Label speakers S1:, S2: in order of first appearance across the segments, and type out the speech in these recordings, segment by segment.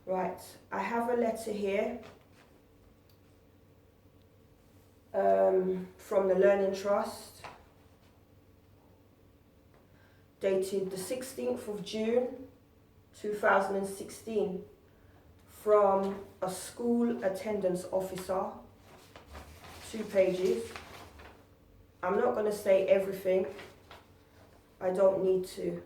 S1: Right, I have a letter here from the Learning Trust, dated the 16th of June 2016, from a school attendance officer, 2 pages. I'm not going to say everything, I don't need to.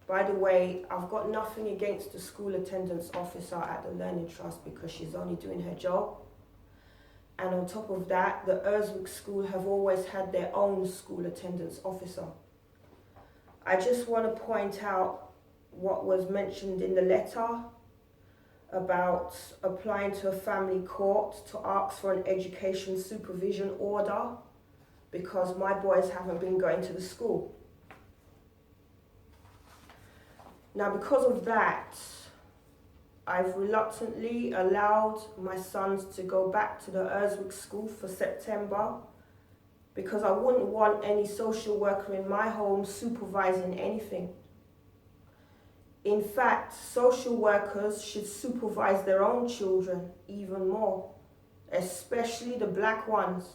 S1: By the way, I've got nothing against the school attendance officer at the Learning Trust because she's only doing her job. And on top of that, the Urswick school have always had their own school attendance officer. I just want to point out what was mentioned in the letter about applying to a family court to ask for an education supervision order because my boys haven't been going to the school. Now, because of that, I've reluctantly allowed my sons to go back to the Urswick school for September because I wouldn't want any social worker in my home supervising anything. In fact, social workers should supervise their own children even more, especially the black ones.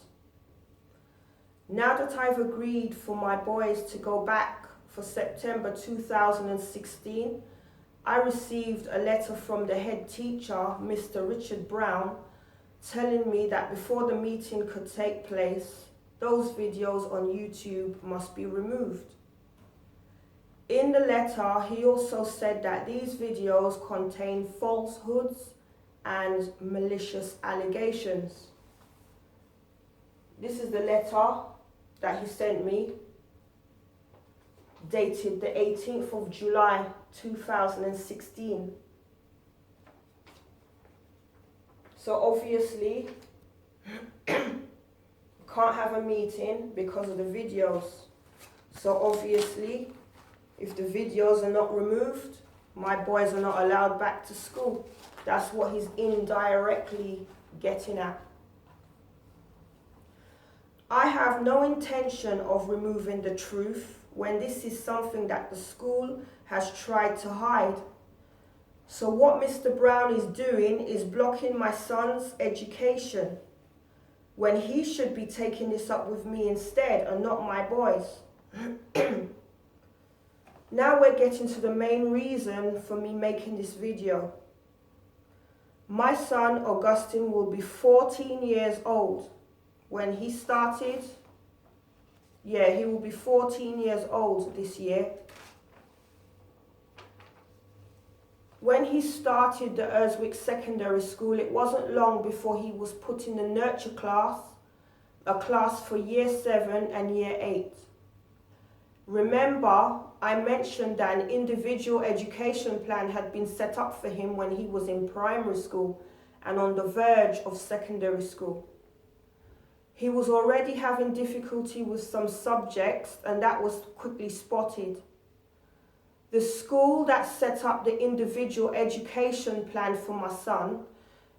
S1: Now that I've agreed for my boys to go back for September 2016, I received a letter from the head teacher, Mr. Richard Brown, telling me that before the meeting could take place, those videos on YouTube must be removed. In the letter, he also said that these videos contain falsehoods and malicious allegations. This is the letter that he sent me, dated the 18th of July 2016. So obviously, can't have a meeting because of the videos. So obviously, if the videos are not removed, my boys are not allowed back to school. That's what he's indirectly getting at. I have no intention of removing the truth when this is something that the school has tried to hide. So what Mr. Brown is doing is blocking my son's education when he should be taking this up with me instead and not my boys. Now we're getting to the main reason for me making this video. My son Augustine will be 14 years old when he started. Yeah, he will be 14 years old this year. When he started the Urswick Secondary School, it wasn't long before he was put in the nurture class, a class for year 7 and year 8. Remember, I mentioned that an individual education plan had been set up for him when he was in primary school and on the verge of secondary school. He was already having difficulty with some subjects, and that was quickly spotted. The school that set up the individual education plan for my son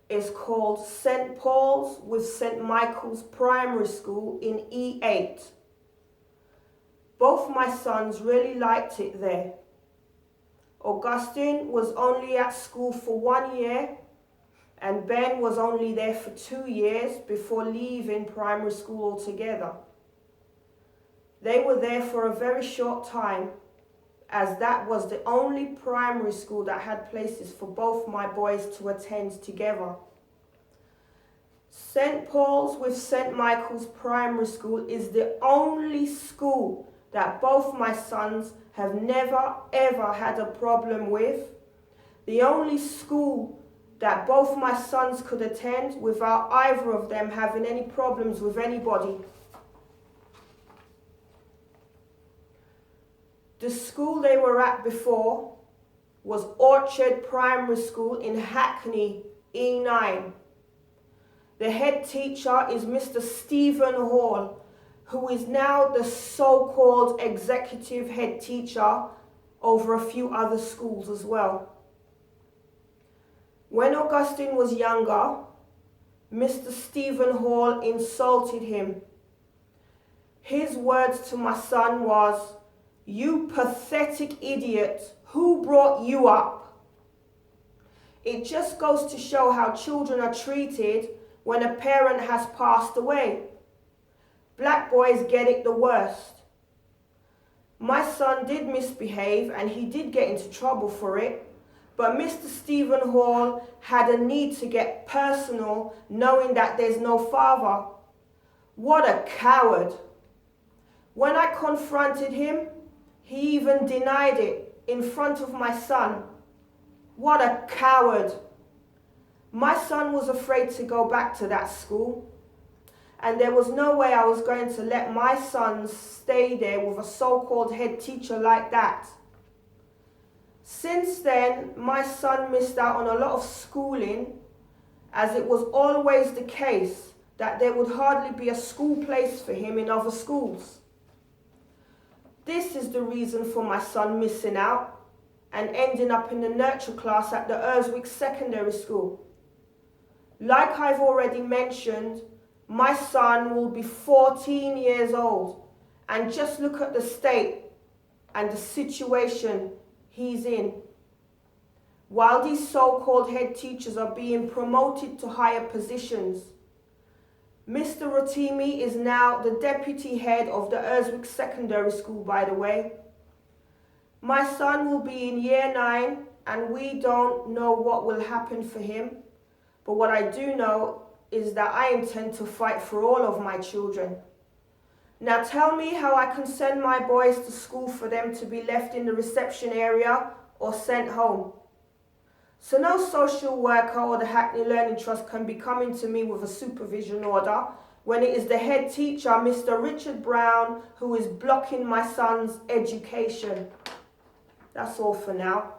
S1: is called St. Paul's with St. Michael's Primary School in E8. Both my sons really liked it there. Augustine was only at school for 1 year, and Ben was only there for 2 years before leaving primary school altogether. They were there for a very short time, as that was the only primary school that had places for both my boys to attend together. St. Paul's with St. Michael's Primary School is the only school that both my sons have never ever had a problem with. The only school that both my sons could attend without either of them having any problems with anybody. The school they were at before was Orchard Primary School in Hackney, E9. The head teacher is Mr. Stephen Hall, who is now the so-called executive head teacher over a few other schools as well. When Augustine was younger, Mr. Stephen Hall insulted him. His words to my son was, "You pathetic idiot Who brought you up? It just goes to show how children are treated when a parent has passed away. Black boys get it the worst. My son did misbehave and he did get into trouble for it, but Mr. Stephen Hall had a need to get personal knowing that there's no father. What a coward. When I confronted him, he even denied it in front of my son. What a coward. My son was afraid to go back to that school, and there was no way I was going to let my son stay there with a so-called head teacher like that. Since then, my son missed out on a lot of schooling, as it was always the case that there would hardly be a school place for him in other schools. This is the reason for my son missing out and ending up in the nurture class at the Urswick Secondary School. Like I've already mentioned, my son will be 14 years old, and just look at the state and the situation he's in. While these so-called head teachers are being promoted to higher positions, Mr. Rotimi is now the deputy head of the Urswick Secondary School, by the way. My son will be in year 9 and we don't know what will happen for him, but what I do know is that I intend to fight for all of my children. Now tell me how I can send my boys to school for them to be left in the reception area or sent home. So no social worker or the Hackney Learning Trust can be coming to me with a supervision order when it is the head teacher, Mr. Richard Brown, who is blocking my son's education. That's all for now.